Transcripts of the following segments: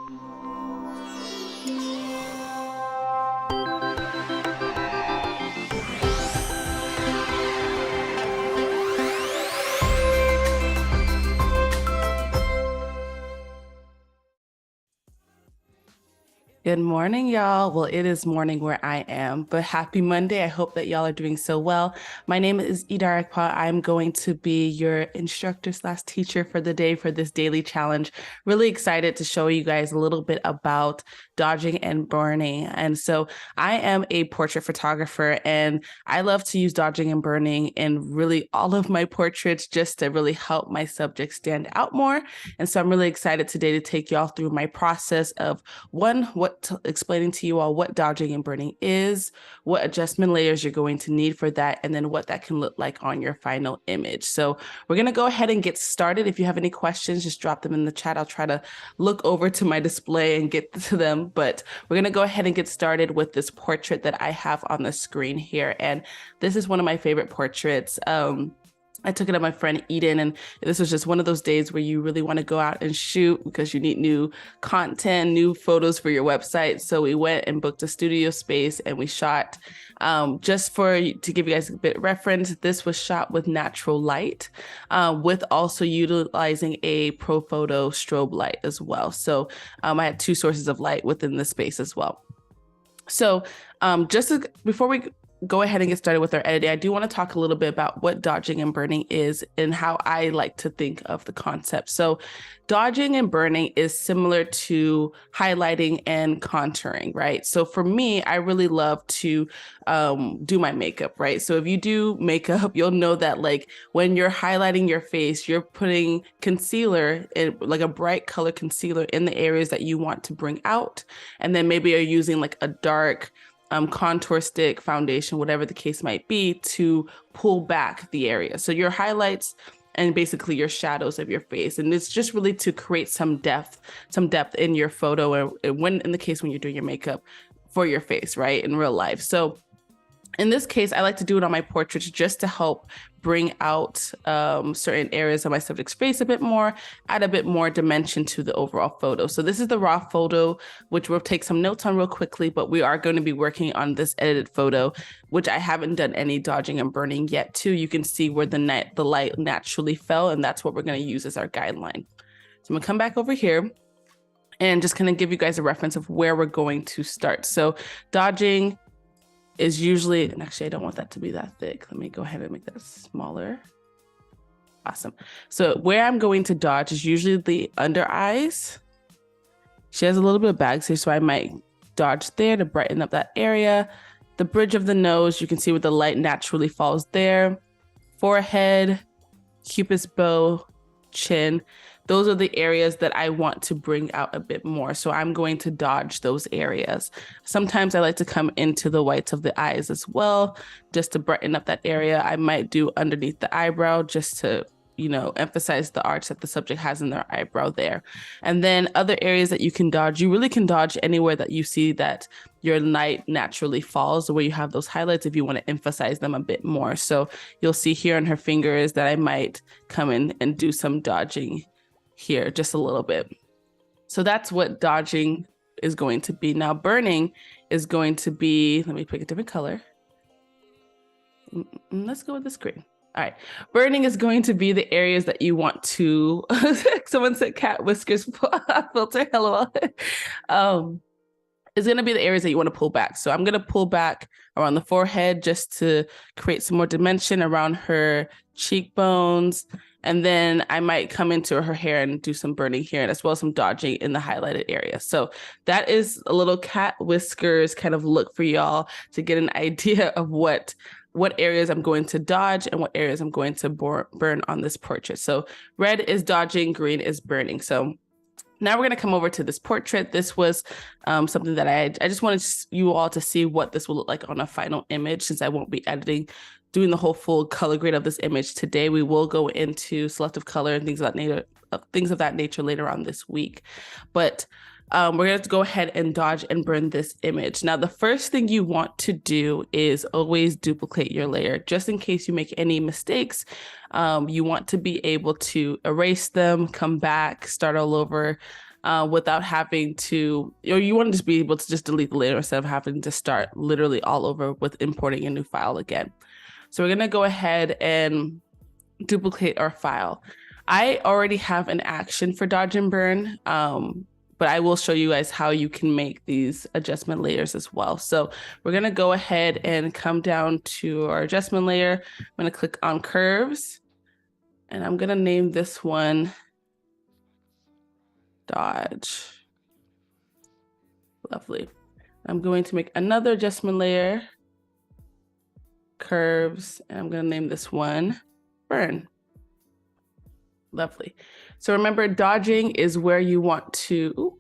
Good morning, y'all. Well, it is morning where I am, but happy Monday. I hope that y'all are doing so well. My name is Idara Ekpoh. I'm going to be your instructor/teacher for the day for this daily challenge. Really excited to show you guys a little bit about dodging and burning. And so I am a portrait photographer, and I love to use dodging and burning in really all of my portraits just to really help my subjects stand out more. And so I'm really excited today to take y'all through my process of explaining to you all what dodging and burning is, what adjustment layers you're going to need for that, and then what that can look like on your final image. So we're going to go ahead and get started. If you have any questions, just drop them in the chat. I'll try to look over to my display and get to them, but we're going to go ahead and get started with this portrait that I have on the screen here. And this is one of my favorite portraits. I took it of my friend Eden, and this was just one of those days where you really want to go out and shoot because you need new content, new photos for your website. So we went and booked a studio space and we shot. Just to give you guys a bit of reference, this was shot with natural light, with also utilizing a ProPhoto strobe light as well. So I had two sources of light within the space as well. So before we go ahead and get started with our editing, I do want to talk a little bit about what dodging and burning is and how I like to think of the concept. So dodging and burning is similar to highlighting and contouring, right? So for me, I really love to do my makeup, right? So if you do makeup, you'll know that like when you're highlighting your face, you're putting concealer, like a bright color concealer in the areas that you want to bring out. And then maybe you're using like a dark contour stick, foundation, whatever the case might be, to pull back the area. So your highlights and basically your shadows of your face. And it's just really to create some depth in your photo, or when you're doing your makeup for your face, right, in real life. So in this case, I like to do it on my portraits just to help bring out certain areas of my subject's face a bit more, add a bit more dimension to the overall photo. So this is the raw photo, which we'll take some notes on real quickly, but we are going to be working on this edited photo, which I haven't done any dodging and burning yet too. You can see where the light naturally fell, and that's what we're going to use as our guideline. So I'm going to come back over here and just kind of give you guys a reference of where we're going to start. So dodging is usually, and actually I don't want that to be that thick. Let me go ahead and make that smaller. Awesome. So where I'm going to dodge is usually the under eyes. She has a little bit of bags here, so I might dodge there to brighten up that area. The bridge of the nose, you can see where the light naturally falls there. Forehead, Cupid's bow, chin. Those are the areas that I want to bring out a bit more. So I'm going to dodge those areas. Sometimes I like to come into the whites of the eyes as well, just to brighten up that area. I might do underneath the eyebrow just to, emphasize the arch that the subject has in their eyebrow there. And then other areas that you can dodge, you really can dodge anywhere that you see that your light naturally falls, where you have those highlights if you want to emphasize them a bit more. So you'll see here on her fingers that I might come in and do some dodging here just a little bit. So that's what dodging is going to be. Now burning is going to be, let me pick a different color. Let's go with this green. All right. Burning is going to be the areas that you want to, someone said cat whiskers filter, hello. Is going to be the areas that you want to pull back. So I'm going to pull back around the forehead just to create some more dimension around her cheekbones. And then I might come into her hair and do some burning here, and as well as some dodging in the highlighted area. So that is a little cat whiskers kind of look for y'all to get an idea of what areas I'm going to dodge and what areas I'm going to burn on this portrait. So red is dodging, green is burning. So now we're going to come over to this portrait. This was something that I just wanted you all to see what this will look like on a final image, since I won't be doing the whole full color grade of this image today. We will go into selective color and things of that nature later on this week. But we're going to go ahead and dodge and burn this image. Now, the first thing you want to do is always duplicate your layer, just in case you make any mistakes. You want to be able to erase them, come back, start all over. without having to, or you want to just be able to just delete the layer instead of having to start literally all over with importing a new file again. So we're gonna go ahead and duplicate our file. I already have an action for dodge and burn, but I will show you guys how you can make these adjustment layers as well. So we're gonna go ahead and come down to our adjustment layer. I'm gonna click on curves, and I'm gonna name this one dodge. Lovely. I'm going to make another adjustment layer, curves, and I'm gonna name this one burn. Lovely. So remember, dodging is where you want to,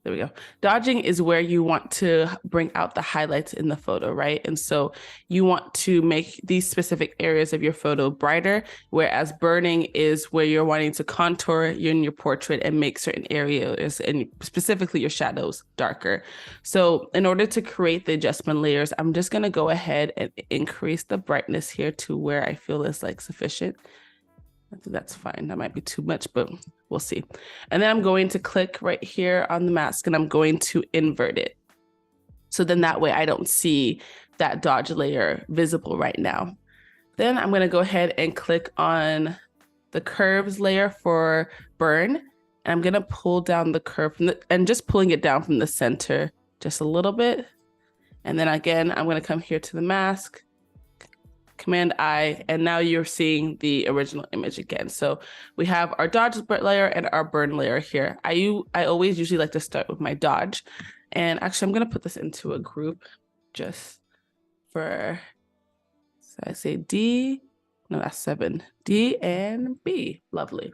there we go. Dodging is where you want to bring out the highlights in the photo, right? And so you want to make these specific areas of your photo brighter, whereas burning is where you're wanting to contour in your portrait and make certain areas, and specifically your shadows, darker. So in order to create the adjustment layers, I'm just gonna go ahead and increase the brightness here to where I feel is like sufficient. I think that's fine. That might be too much, but we'll see. And then I'm going to click right here on the mask and I'm going to invert it. So then that way I don't see that dodge layer visible right now. Then I'm going to go ahead and click on the curves layer for burn. And I'm going to pull down the curve from and just pulling it down from the center just a little bit. And then again, I'm going to come here to the mask, Command I, and now you're seeing the original image again. So we have our dodge layer and our burn layer here. I always usually like to start with my dodge. And actually, I'm going to put this into a group just for, so I say D, no, that's 7, D and B. Lovely.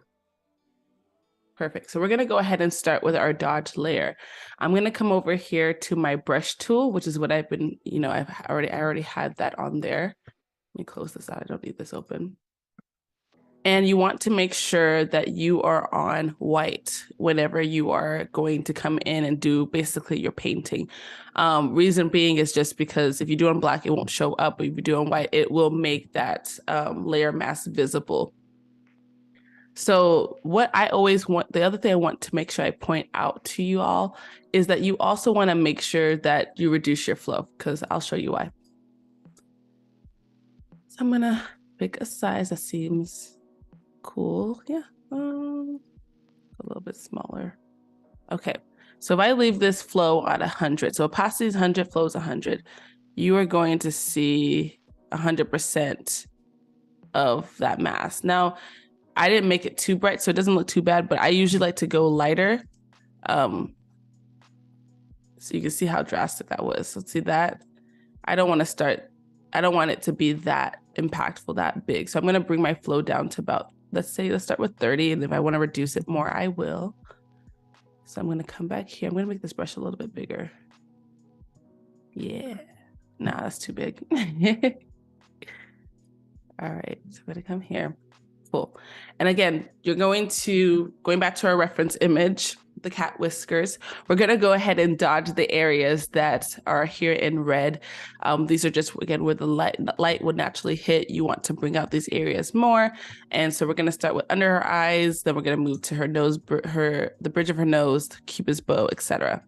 Perfect. So we're going to go ahead and start with our dodge layer. I'm going to come over here to my brush tool, which is what I've been, I already had that on there. Let me close this out. I don't need this open. And you want to make sure that you are on white whenever you are going to come in and do basically your painting. Reason being is just because if you do it on black, it won't show up. But if you do it on white, it will make that layer mask visible. So what I always want, the other thing I want to make sure I point out to you all is that you also want to make sure that you reduce your flow, because I'll show you why. So I'm gonna pick a size that seems cool. Yeah, a little bit smaller. Okay, so if I leave this flow at 100, so opacity is 100, flow is 100, you are going to see 100% of that mask. Now, I didn't make it too bright, so it doesn't look too bad, but I usually like to go lighter. So you can see how drastic that was. Let's see that. I don't want it to be that impactful, that big. So I'm going to bring my flow down to about, let's start with 30. And if I want to reduce it more, I will. So I'm going to come back here. I'm going to make this brush a little bit bigger. Yeah. Nah, that's too big. All right. So I'm going to come here. Cool. And again, you're going back to our reference image, the cat whiskers. We're going to go ahead and dodge the areas that are here in red. These are just, again, where the light would naturally hit. You want to bring out these areas more. And so we're going to start with under her eyes. Then we're going to move to her nose, the bridge of her nose, Cupid's bow, etc.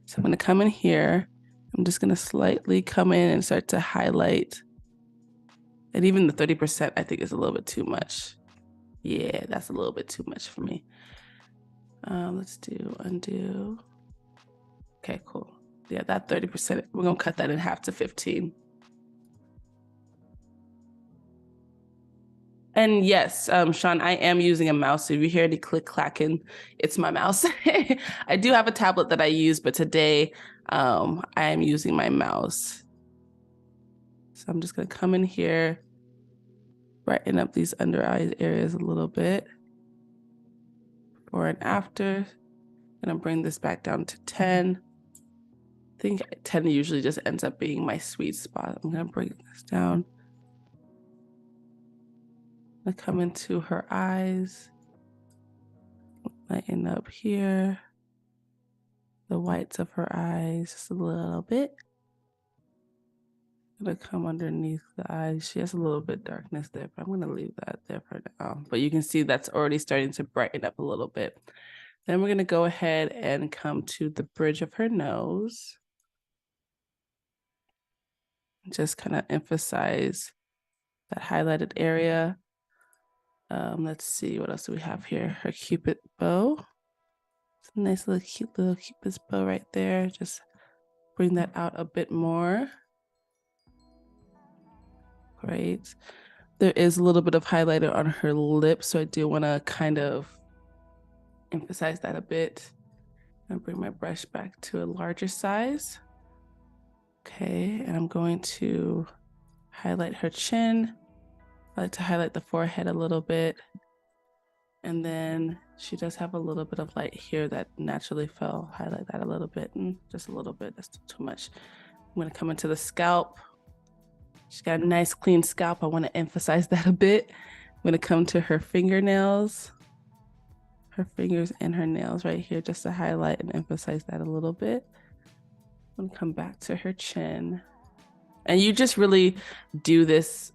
So I'm going to come in here. I'm just going to slightly come in and start to highlight. And even the 30%, I think, is a little bit too much. Yeah, that's a little bit too much for me. Let's do undo. Okay, cool. Yeah, that 30%, we're going to cut that in half to 15. And yes, Sean, I am using a mouse. So if you hear any click clacking, it's my mouse. I do have a tablet that I use, but today I am using my mouse. So I'm just going to come in here, brighten up these under eye areas a little bit. Before and after. I'm going to bring this back down to 10. I think 10 usually just ends up being my sweet spot. I'm going to bring this down. I'm going to come into her eyes. Lighten up here. The whites of her eyes just a little bit. gonna come underneath the eyes. She has a little bit darkness there, but I'm gonna leave that there for now. But you can see that's already starting to brighten up a little bit. Then we're gonna go ahead and come to the bridge of her nose. Just kind of emphasize that highlighted area. Let's see, what else do we have here? Her Cupid bow. It's a nice little cute little Cupid's bow right there. Just bring that out a bit more. Great. There is a little bit of highlighter on her lips, so I do want to kind of emphasize that a bit. I'm gonna bring my brush back to a larger size. Okay, and I'm going to highlight her chin. I like to highlight the forehead a little bit. And then she does have a little bit of light here that naturally fell. Highlight that a little bit, and just a little bit, that's too much. I'm gonna come into the scalp. She's got a nice clean scalp. I wanna emphasize that a bit. I'm gonna come to her fingernails, her fingers and her nails right here, just to highlight and emphasize that a little bit. I'm gonna come back to her chin. And you just really do this,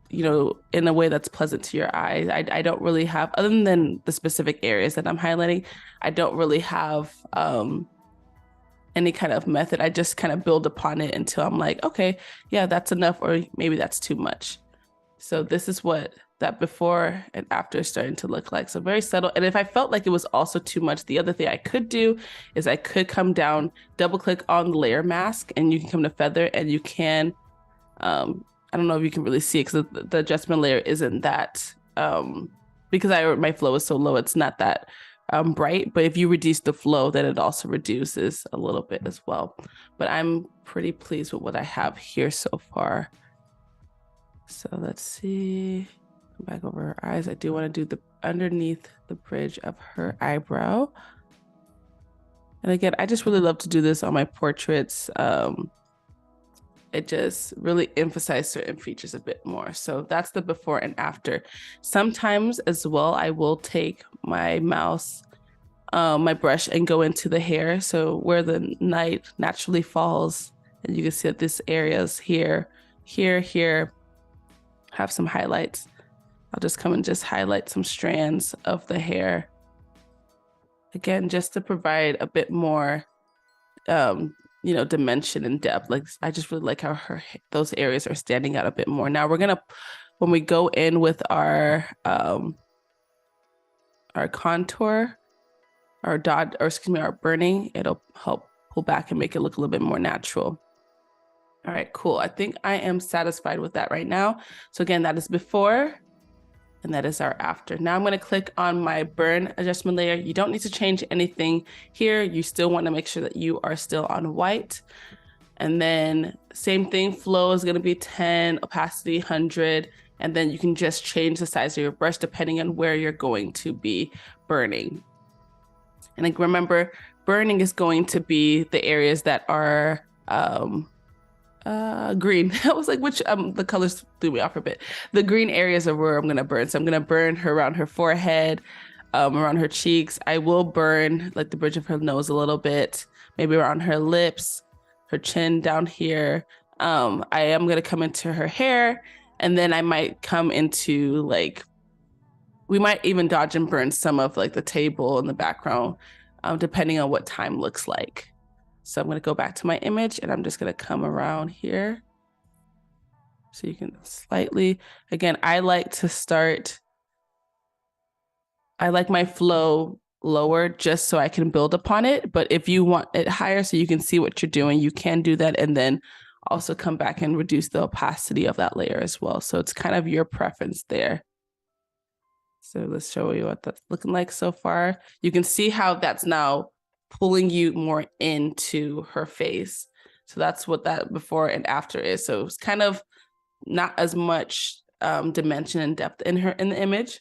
you know, in a way that's pleasant to your eyes. I don't really have, other than the specific areas that I'm highlighting, I don't really have any kind of method. I just kind of build upon it until I'm like, okay, yeah, that's enough, or maybe that's too much. So this is what that before and after is starting to look like. So very subtle. And if I felt like it was also too much, the other thing I could do is I could come down, double click on the layer mask, and you can come to feather, and you can, I don't know if you can really see it because the adjustment layer isn't that, because my flow is so low, it's not that bright. But if you reduce the flow, then it also reduces a little bit as well. But I'm pretty pleased with what I have here so far. So let's see, come back over her eyes. I do want to do the underneath the bridge of her eyebrow. And again, I just really love to do this on my portraits. It just really emphasizes certain features a bit more. So that's the before and after. Sometimes as well, I will take my mouse, my brush, and go into the hair. So where the light naturally falls, and you can see that this areas here, here, have some highlights. I'll just come and just highlight some strands of the hair. Again, just to provide a bit more, you know, dimension and depth. Like, I just really like how those areas are standing out a bit more. Now we're gonna, when we go in with our contour, our dot, or excuse me, our burning, it'll help pull back and make it look a little bit more natural. All right, cool. I think I am satisfied with that right now. So again, that is before, and that is our after. Now I'm going to click on my burn adjustment layer. You don't need to change anything here. You still want to make sure that you are still on white. And then same thing, flow is going to be 10, opacity 100. And then you can just change the size of your brush depending on where you're going to be burning. And like, remember, burning is going to be the areas that are green. I was like, which the colors threw me off a bit. The green areas are where I'm gonna burn. So I'm gonna burn her around her forehead, around her cheeks. I will burn like the bridge of her nose a little bit, maybe around her lips, her chin down here. I am gonna come into her hair, and then I might come into, like, we might even dodge and burn some of like the table in the background, depending on what time looks like. So I'm going to go back to my image, and I'm just going to come around here. So you can slightly, again, I like my flow lower just so I can build upon it. But if you want it higher so you can see what you're doing, you can do that. And then also come back and reduce the opacity of that layer as well. So it's kind of your preference there. So let's show you what that's looking like so far. You can see how that's now pulling you more into her face. So that's what that before and after is. So it's kind of not as much dimension and depth in the image.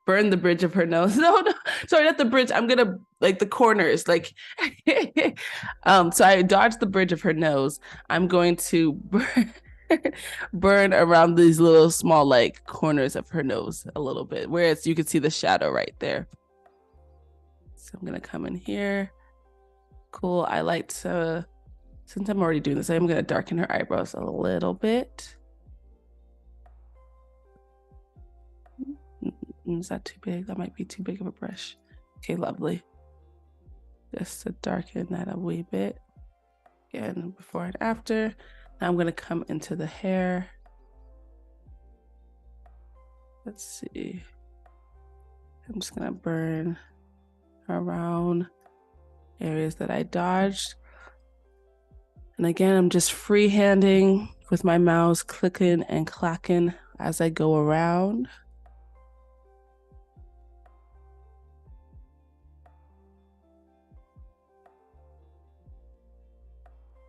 Burn the bridge of her nose. No, sorry, not the bridge. I'm gonna, like, the corners, like so I dodged the bridge of her nose. I'm going to burn around these little small, like, corners of her nose a little bit, where you can see the shadow right there. So I'm gonna come in here. Cool. I like to Since I'm already doing this, I'm going to darken her eyebrows a little bit. Is that too big? That might be too big of a brush. Okay, lovely. Just to darken that a wee bit. Again, before and after. Now I'm going to come into the hair. Let's see. I'm just going to burn around areas that I dodged. And again, I'm just freehanding with my mouse, clicking and clacking as I go around.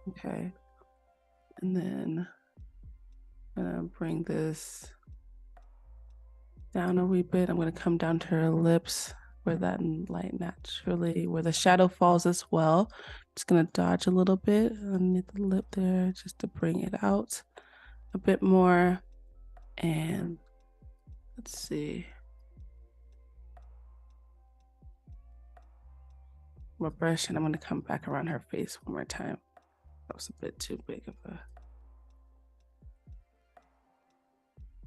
Okay. And then I'm gonna bring this down a wee bit. I'm gonna come down to her lips where that light naturally, where the shadow falls as well. Just gonna dodge a little bit underneath the lip there just to bring it out a bit more. And let's see. More brush, and I'm gonna come back around her face one more time. That was a bit too big of a.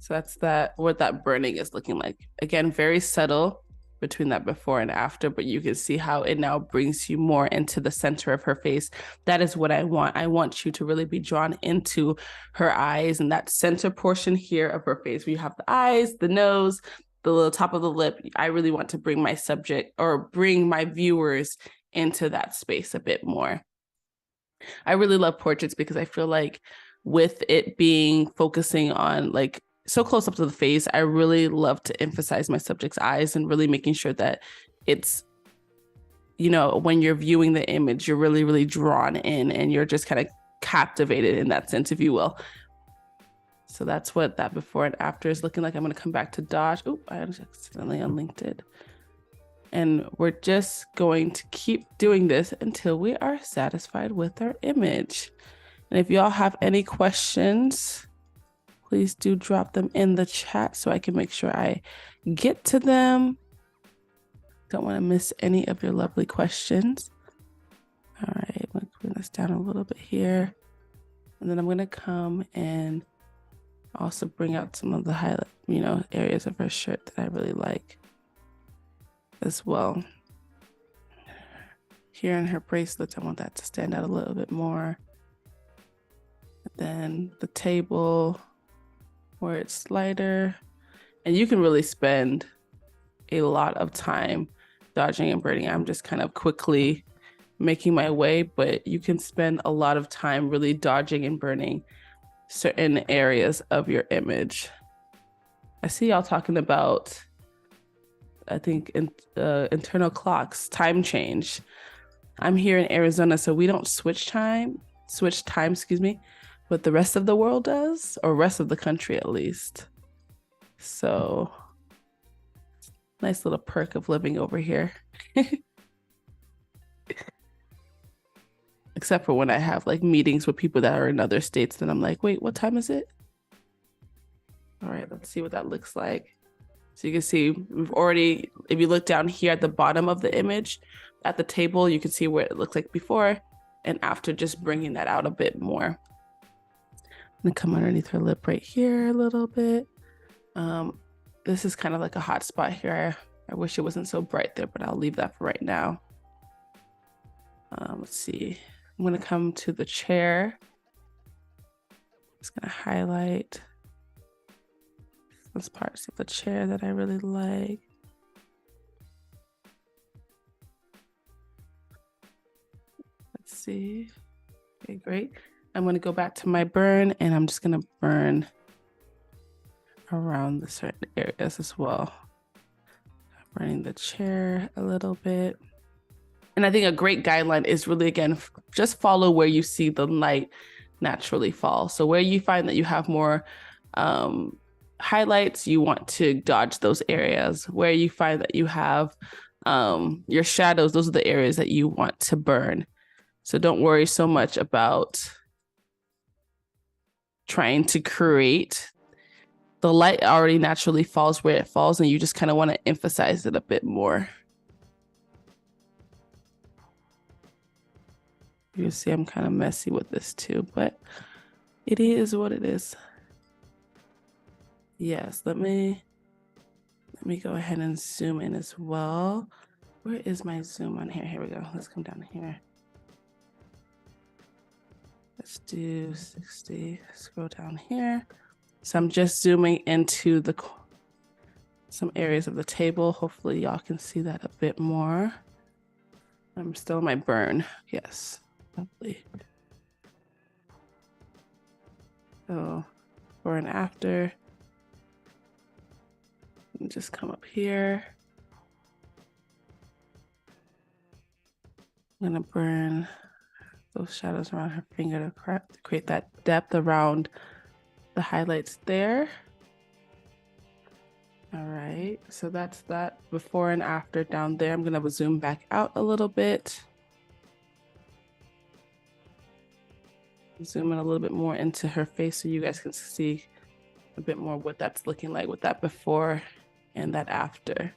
So that's what that burning is looking like. Again, very subtle between that before and after, but you can see how it now brings you more into the center of her face. That is what I want. I want you to really be drawn into her eyes and that center portion here of her face where you have the eyes, the nose, the little top of the lip. I really want to bring my subject or bring my viewers into that space a bit more. I really love portraits because I feel like with it being focusing on like so close up to the face, I really love to emphasize my subject's eyes and really making sure that it's, you know, when you're viewing the image, you're really, really drawn in and you're just kind of captivated in that sense, if you will. So that's what that before and after is looking like. I'm going to come back to dodge. Oh, I accidentally unlinked it. And we're just going to keep doing this until we are satisfied with our image. And if y'all have any questions, please do drop them in the chat so I can make sure I get to them. Don't want to miss any of your lovely questions. All right, I'm going to bring this down a little bit here. And then I'm going to come and also bring out some of the highlight, areas of her shirt that I really like as well. Here in her bracelets, I want that to stand out a little bit more. And then the table where it's lighter. And you can really spend a lot of time dodging and burning. I'm just kind of quickly making my way, but you can spend a lot of time really dodging and burning certain areas of your image. I see y'all talking about, I think, internal clocks, time change. I'm here in Arizona, so we don't switch time, but the rest of the world does, or rest of the country at least. So nice little perk of living over here. Except for when I have like meetings with people that are in other states, then I'm like, wait, what time is it? All right, let's see what that looks like. So you can see we've already, if you look down here at the bottom of the image, at the table, you can see what it looks like before and after, just bringing that out a bit more. I'm gonna come underneath her lip right here a little bit. This is kind of like a hot spot here. I wish it wasn't so bright there, but I'll leave that for right now. Let's see. I'm gonna come to the chair. Just gonna highlight those parts of the chair that I really like. Let's see. Okay, great. I'm gonna go back to my burn and I'm just gonna burn around the certain areas as well. Burning the chair a little bit. And I think a great guideline is really, again, just follow where you see the light naturally fall. So where you find that you have more highlights, you want to dodge those areas. Where you find that you have your shadows, those are the areas that you want to burn. So don't worry so much about trying to create. The light already naturally falls where it falls, and you just kind of want to emphasize it a bit more. You see I'm kind of messy with this too, but it is what it is. Yes, let me go ahead and zoom in as well. Where is my zoom on here? Here we go. Let's come down here. Let's do 60, scroll down here. So I'm just zooming into some areas of the table. Hopefully y'all can see that a bit more. I'm still in my burn. Yes, lovely. So before and after. And just come up here. I'm gonna burn those shadows around her finger to create that depth around the highlights there. All right, so that's that before and after down there. I'm gonna zoom back out a little bit. Zoom in a little bit more into her face so you guys can see a bit more what that's looking like with that before and that after.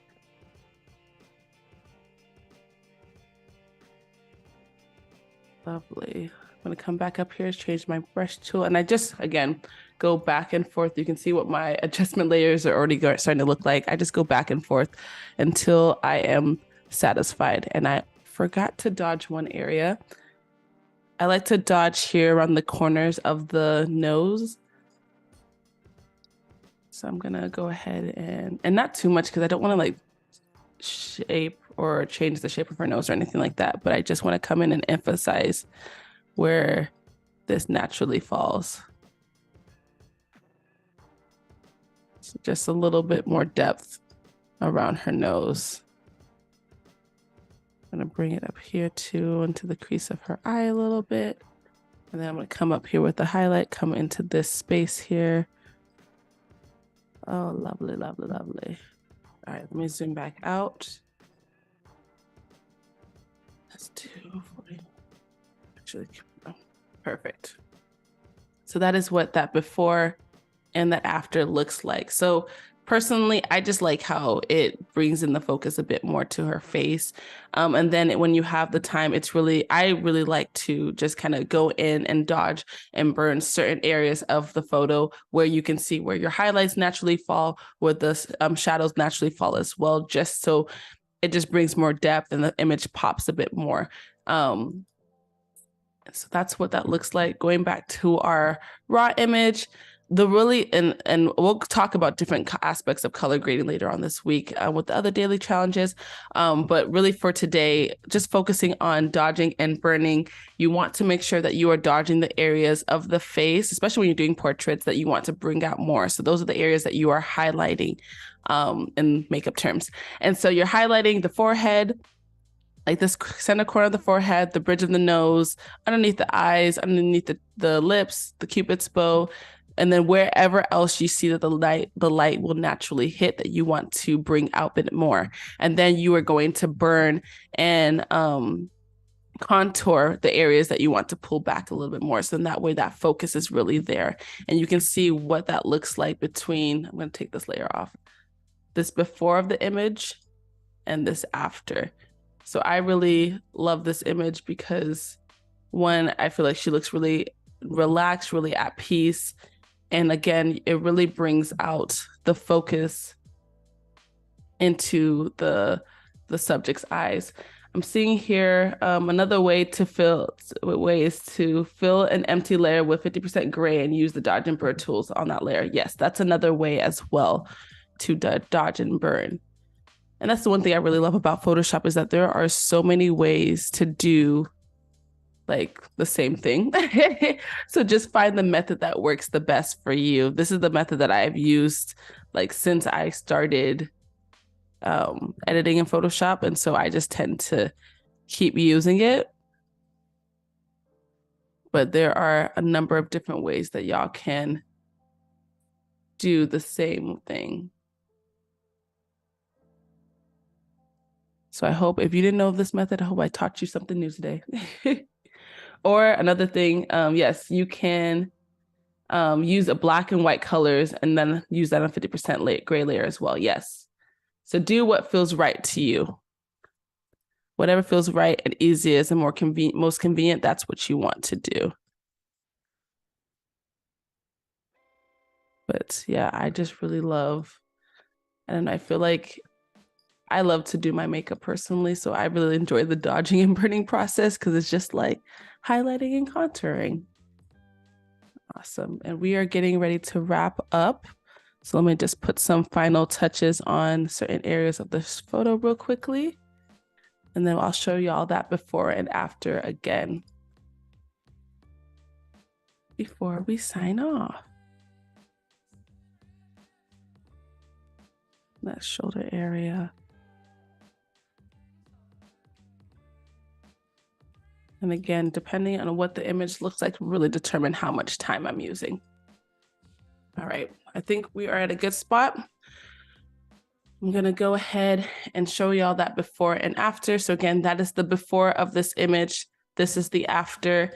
Lovely. I'm gonna come back up here, change my brush tool, and I just, again, go back and forth. You can see what my adjustment layers are already starting to look like. I just go back and forth until I am satisfied. And I forgot to dodge one area. I like to dodge here around the corners of the nose. So I'm gonna go ahead and not too much because I don't want to like shape or change the shape of her nose or anything like that, but I just want to come in and emphasize where this naturally falls. So just a little bit more depth around her nose. I'm gonna bring it up here too into the crease of her eye a little bit. And then I'm gonna come up here with the highlight, come into this space here. Oh, lovely, lovely, lovely. All right, let me zoom back out. Let's do 40. Actually, oh, perfect. So that is what that before and that after looks like. So personally, I just like how it brings in the focus a bit more to her face. And then when you have the time, I really like to just kind of go in and dodge and burn certain areas of the photo where you can see where your highlights naturally fall, where the shadows naturally fall as well, just so it just brings more depth and the image pops a bit more. So that's what that looks like. Going back to our raw image, and we'll talk about different aspects of color grading later on this week with the other daily challenges. But really for today, just focusing on dodging and burning, you want to make sure that you are dodging the areas of the face, especially when you're doing portraits, that you want to bring out more. So those are the areas that you are highlighting in makeup terms. And so you're highlighting the forehead, like this center corner of the forehead, the bridge of the nose, underneath the eyes, underneath the lips, the cupid's bow, and then wherever else you see that the light will naturally hit that you want to bring out a bit more. And then you are going to burn and contour the areas that you want to pull back a little bit more. So in that way, that focus is really there. And you can see what that looks like between, I'm going to take this layer off, this before of the image and this after. So I really love this image because, one, I feel like she looks really relaxed, really at peace. And again, it really brings out the focus into the subject's eyes. I'm seeing here another way is to fill an empty layer with 50% gray and use the dodge and burn tools on that layer. Yes, that's another way as well to dodge and burn. And that's the one thing I really love about Photoshop is that there are so many ways to do like the same thing. So just find the method that works the best for you. This is the method that I've used like since I started editing in Photoshop. And so I just tend to keep using it. But there are a number of different ways that y'all can do the same thing. So I hope if you didn't know this method, I hope I taught you something new today. Or another thing, yes, you can use a black and white colors and then use that on 50% gray layer as well. Yes. So do what feels right to you. Whatever feels right and easiest and most convenient, that's what you want to do. But yeah, I just really love, and I feel like I love to do my makeup personally, so I really enjoy the dodging and burning process because it's just like highlighting and contouring. Awesome. And we are getting ready to wrap up. So let me just put some final touches on certain areas of this photo real quickly. And then I'll show you all that before and after again. Before we sign off. That shoulder area. And again, depending on what the image looks like, really determine how much time I'm using. All right, I think we are at a good spot. I'm gonna go ahead and show y'all that before and after. So again, that is the before of this image. This is the after.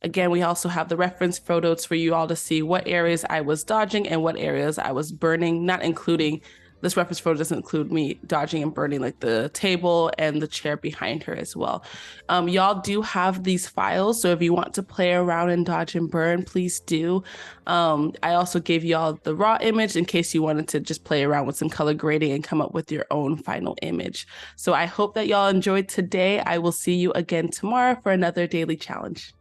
Again, we also have the reference photos for you all to see what areas I was dodging and what areas I was burning, not including, this reference photo doesn't include me dodging and burning like the table and the chair behind her as well. Y'all do have these files, so if you want to play around and dodge and burn, please do. I also gave y'all the raw image in case you wanted to just play around with some color grading and come up with your own final image. So I hope that y'all enjoyed today. I will see you again tomorrow for another daily challenge.